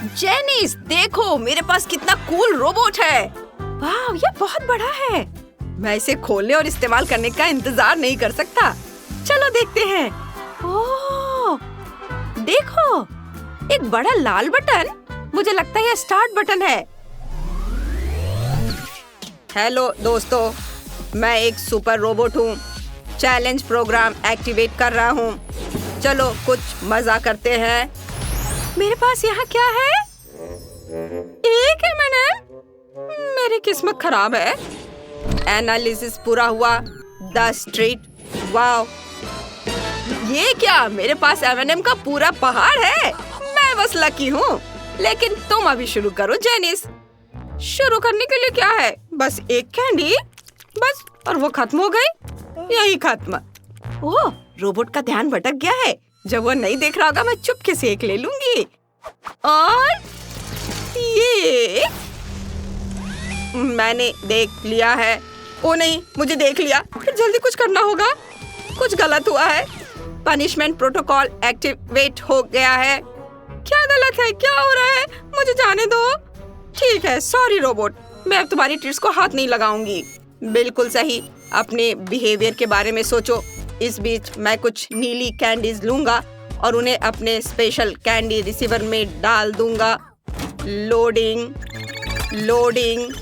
Janice, देखो मेरे पास कितना कूल रोबोट है। वाह, ये बहुत बड़ा है। मैं इसे खोलने और इस्तेमाल करने का इंतजार नहीं कर सकता। चलो देखते हैं। ओह, देखो, एक बड़ा लाल बटन। मुझे लगता है ये स्टार्ट बटन है। हेलो दोस्तों, मैं एक सुपर रोबोट हूँ। चैलेंज प्रोग्राम एक्टिवेट कर रहा हूँ। चलो कुछ मजा करते हैं। मेरे पास यहाँ क्या है? एक मिनट, मेरी किस्मत खराब है। एनालिसिस पूरा हुआ। The street. वाओ, ये क्या? मेरे पास M&M का पूरा पहाड़ है। मैं बस लकी हूँ। लेकिन तुम अभी शुरू करो जेनिस। शुरू करने के लिए क्या है? बस एक कैंडी, बस, और वो खत्म हो गई। यही खत्म। ओह, रोबोट का ध्यान भटक गया है। जब वो नहीं देख रहा होगा, मैं चुपके से एक ले लूंगी। और ये मैंने देख लिया है। ओ नहीं, मुझे देख लिया। फिर जल्दी कुछ करना होगा। कुछ गलत हुआ है। पनिशमेंट प्रोटोकॉल एक्टिवेट हो गया है। क्या गलत है? क्या हो रहा है? मुझे जाने दो। ठीक है, सॉरी रोबोट, मैं अब तुम्हारी ट्रीट्स को हाथ नहीं लगाऊंगी। बिल्कुल सही। अपने बिहेवियर के बारे में सोचो। इस बीच मैं कुछ नीली कैंडीज लूंगा और उन्हें अपने स्पेशल कैंडी रिसीवर में डाल दूंगा। Loading, loading.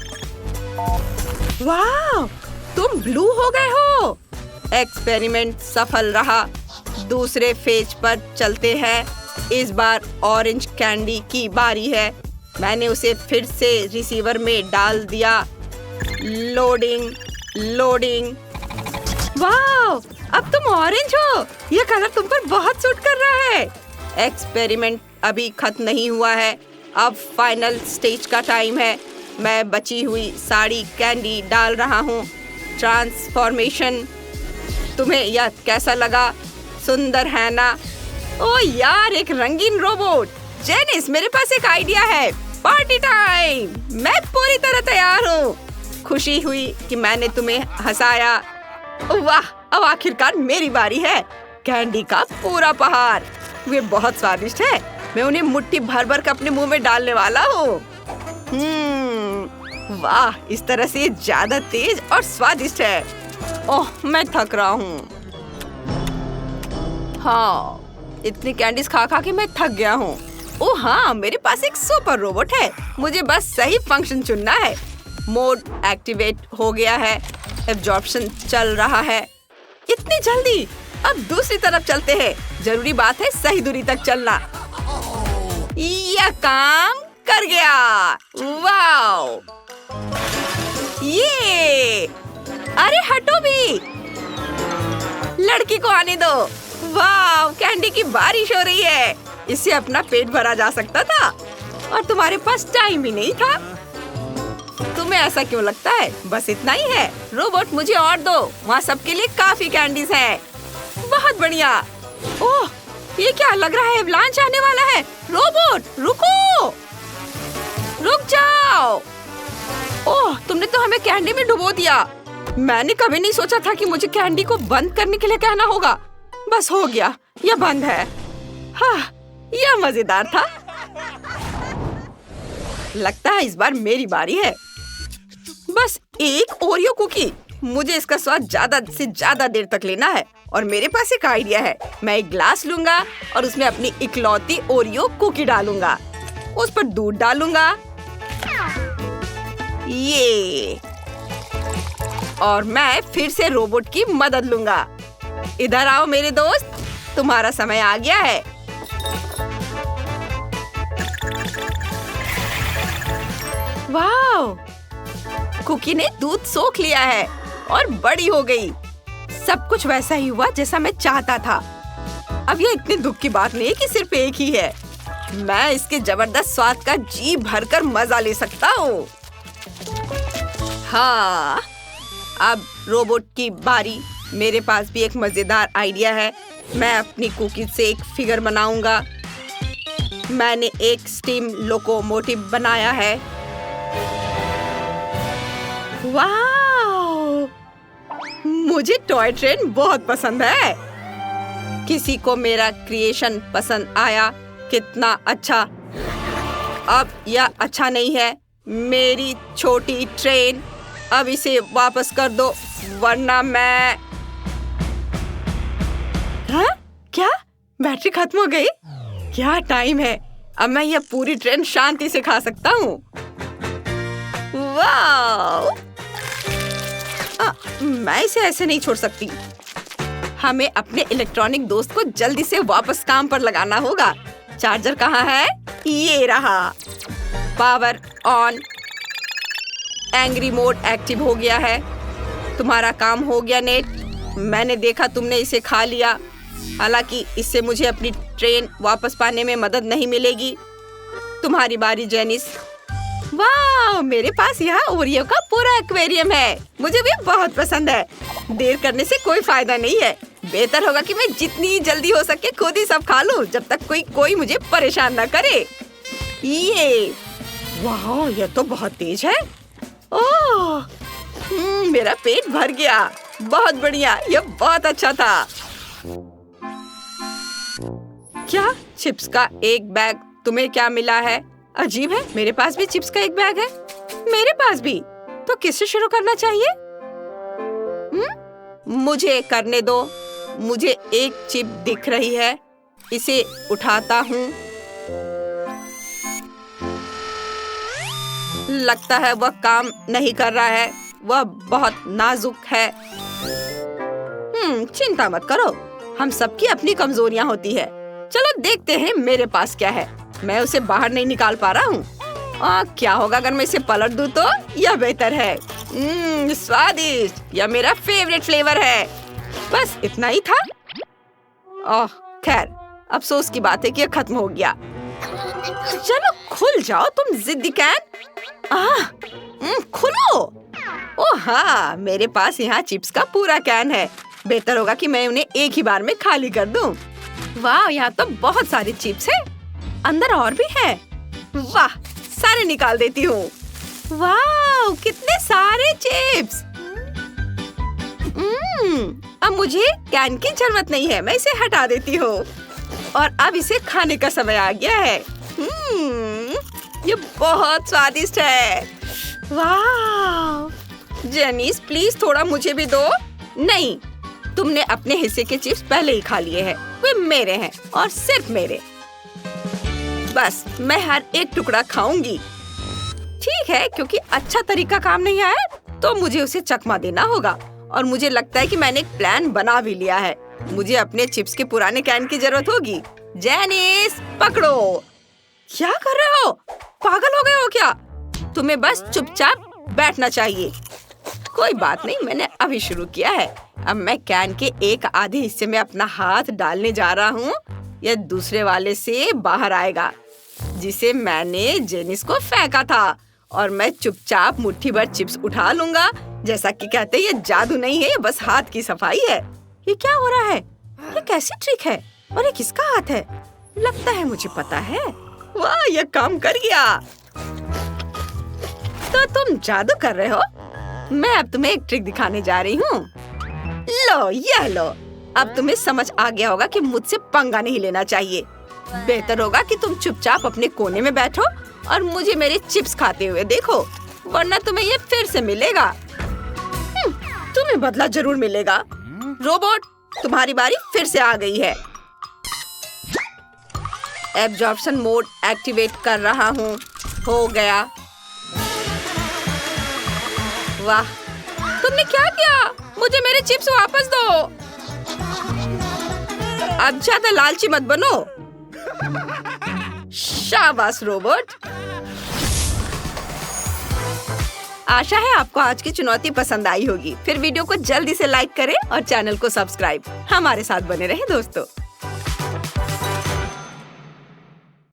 वाह, तुम ब्लू हो गए हो। एक्सपेरिमेंट सफल रहा। दूसरे फेज पर चलते हैं। इस बार ऑरेंज कैंडी की बारी है। मैंने उसे फिर से रिसीवर में डाल दिया। Loading, loading. वाह, अब तुम ऑरेंज हो। ये कलर तुम पर बहुत सूट कर रहा है। एक्सपेरिमेंट अभी खत्म नहीं हुआ है। अब फाइनल स्टेज का टाइम है। मैं बची हुई सारी कैंडी डाल रहा हूँ। ट्रांसफॉर्मेशन। तुम्हें यह कैसा लगा? सुंदर है ना? ओ यार, एक रंगीन रोबोट। जेनिस, मेरे पास एक आइडिया है। Party time. मैं पूरी तरह तैयार हूँ। खुशी हुई कि मैंने तुम्हें हंसाया। वाह, अब आखिरकार मेरी बारी है। कैंडी का पूरा पहाड़। वे बहुत स्वादिष्ट है। मैं उन्हें मुट्ठी भर भर कर अपने मुंह में डालने वाला हूँ। वाह, इस तरह से ज्यादा तेज और स्वादिष्ट है। ओह, मैं थक रहा हूँ। हाँ, इतनी कैंडीज खा खा के मैं थक गया हूँ। ओह हाँ, मेरे पास एक सुपर रोबोट है। मुझे बस सही फंक्शन चुनना है। मोड एक्टिवेट हो गया है। एब्जॉर्प्शन चल रहा है। इतनी जल्दी? अब दूसरी तरफ चलते हैं। जरूरी बात है सही दूरी तक चलना। यह काम कर गया। वाओ, ये, अरे हटो भी। लड़की को आने दो। वाह, कैंडी की बारिश हो रही है। इससे अपना पेट भरा जा सकता था और तुम्हारे पास टाइम ही नहीं था। तुम्हें ऐसा क्यों लगता है? बस इतना ही है। रोबोट, मुझे और दो। वहाँ सबके लिए काफी कैंडीज हैं। बहुत बढ़िया। ओह, ये क्या लग रहा है? एवलांच आने वाला है। रोबोट, रुको, रुक जाओ। ओह, तुमने तो हमें कैंडी में डुबो दिया। मैंने कभी नहीं सोचा था कि मुझे कैंडी को बंद करने के लिए कहना होगा। बस हो गया, यह बंद है। हाँ, यह मजेदार था। लगता है इस बार मेरी बारी है। बस एक ओरियो कुकी। मुझे इसका स्वाद ज्यादा से ज्यादा देर तक लेना है और मेरे पास एक आइडिया है। मैं एक ग्लास लूंगा और उसमें अपनी इकलौती ओरियो कुकी डालूंगा। उस पर दूध डालूंगा। ये, और मैं फिर से रोबोट की मदद लूंगा। इधर आओ मेरे दोस्त, तुम्हारा समय आ गया है। वाह, कुकी ने दूध सोख लिया है और बड़ी हो गई। सब कुछ वैसा ही हुआ जैसा मैं चाहता था। अब ये इतने दुख की बात नहीं है कि सिर्फ एक ही है। मैं इसके जबरदस्त स्वाद का जी भरकर मजा ले सकता हूँ। हाँ, अब रोबोट की बारी। मेरे पास भी एक मजेदार आइडिया है। मैं अपनी कुकी से एक फिगर बनाऊंगा। मैंने एक स्टीम लोकोमोटिव बनाया है। वाह, मुझे टॉय ट्रेन बहुत पसंद है। किसी को मेरा क्रिएशन पसंद आया? कितना अच्छा। अब यह अच्छा नहीं है। मेरी छोटी ट्रेन, अब इसे वापस कर दो वरना मैं। हाँ? क्या बैटरी खत्म हो गई? क्या टाइम है, अब मैं यह पूरी ट्रेन शांति से खा सकता हूँ। वाह! मैं इसे ऐसे नहीं छोड़ सकती। हमें अपने इलेक्ट्रॉनिक दोस्त को जल्दी से वापस काम पर लगाना होगा। चार्जर कहाँ है? ये रहा। Power on. Angry mode active हो गया है। तुम्हारा काम हो गया नेट। मैंने देखा तुमने इसे खा लिया। हालांकि इससे मुझे अपनी ट्रेन वापस पाने में मदद नहीं मिलेगी। तुम्हारी बारी जेनिस। वाह, मेरे पास यहाँ ओरियो का पूरा एक्वेरियम है। मुझे भी बहुत पसंद है। देर करने से कोई फायदा नहीं है। बेहतर होगा कि मैं जितनी जल्दी हो सके खुद ही सब खा लूं, जब तक कोई मुझे परेशान न करे। ये वाह, यह तो बहुत तेज है। ओह, मेरा पेट भर गया। बहुत बढ़िया, यह बहुत अच्छा था। क्या चिप्स का एक बैग? तुम्हें क्या मिला है? अजीब है, मेरे पास भी चिप्स का एक बैग है। मेरे पास भी। तो किससे शुरू करना चाहिए? मुझे करने दो। मुझे एक चिप दिख रही है, इसे उठाता हूँ। लगता है वह काम नहीं कर रहा है। वह बहुत नाजुक है। चिंता मत करो, हम सबकी अपनी कमजोरियां होती है। चलो देखते हैं मेरे पास क्या है। मैं उसे बाहर नहीं निकाल पा रहा हूँ। क्या होगा अगर मैं इसे पलट दूँ तो? यह बेहतर है। स्वादिष्ट, यह मेरा फेवरेट फ्लेवर है। बस इतना ही था। ओह खैर, अफसोस की बात है कि यह खत्म हो गया। चलो खुल जाओ तुम जिद्दी कैन। खुलो। ओह हाँ, मेरे पास यहाँ चिप्स का पूरा कैन है। बेहतर होगा कि मैं उन्हें एक ही बार में खाली कर दूं। वाह, यहाँ तो बहुत सारी चिप्स हैं। अंदर और भी है। वाह, सारे निकाल देती हूँ। वाह, कितने सारे चिप्स। अब मुझे कैन की जरूरत नहीं है, मैं इसे हटा देती हूँ। और अब इसे खाने का समय आ गया है। ये बहुत स्वादिष्ट है। वाह, जेनिस प्लीज थोड़ा मुझे भी दो। नहीं, तुमने अपने हिस्से के चिप्स पहले ही खा लिए हैं। वे मेरे हैं और सिर्फ मेरे। बस मैं हर एक टुकड़ा खाऊंगी। ठीक है, क्योंकि अच्छा तरीका काम नहीं आया तो मुझे उसे चकमा देना होगा। और मुझे लगता है कि मैंने एक प्लान बना भी लिया है। मुझे अपने चिप्स के पुराने कैन की जरूरत होगी। जेनिस पकड़ो। क्या कर रहे हो? पागल हो गए हो क्या? तुम्हें बस चुपचाप बैठना चाहिए। कोई बात नहीं, मैंने अभी शुरू किया है। अब मैं कैन के एक आधे हिस्से में अपना हाथ डालने जा रहा हूँ। यह दूसरे वाले से बाहर आएगा, जिसे मैंने जेनिस को फेंका था। और मैं चुपचाप मुट्ठी भर चिप्स उठा लूंगा। जैसा कि कहते हैं, ये जादू नहीं है, ये बस हाथ की सफाई है। ये क्या हो रहा है? ये कैसी ट्रिक है? और ये किसका हाथ है? लगता है मुझे पता है। वाह, ये काम कर गया। तो तुम जादू कर रहे हो? मैं अब तुम्हें एक ट्रिक दिखाने जा रही हूँ। लो, यह लो। अब तुम्हें समझ आ गया होगा कि मुझसे पंगा नहीं लेना चाहिए। बेहतर होगा कि तुम चुपचाप अपने कोने में बैठो और मुझे मेरे चिप्स खाते हुए देखो, वरना तुम्हें ये फिर से मिलेगा। तुम्हें बदला जरूर मिलेगा। रोबोट, तुम्हारी बारी फिर से आ गई है। एब्जॉर्प्शन मोड एक्टिवेट कर रहा हूँ। हो गया। वाह, तुमने क्या किया? मुझे मेरे चिप्स वापस दो। अब ज्यादा लालची मत बनो। शाबाश रोबोट। आशा है आपको आज की चुनौती पसंद आई होगी। फिर वीडियो को जल्दी से लाइक करें और चैनल को सब्सक्राइब। हमारे साथ बने रहे दोस्तों।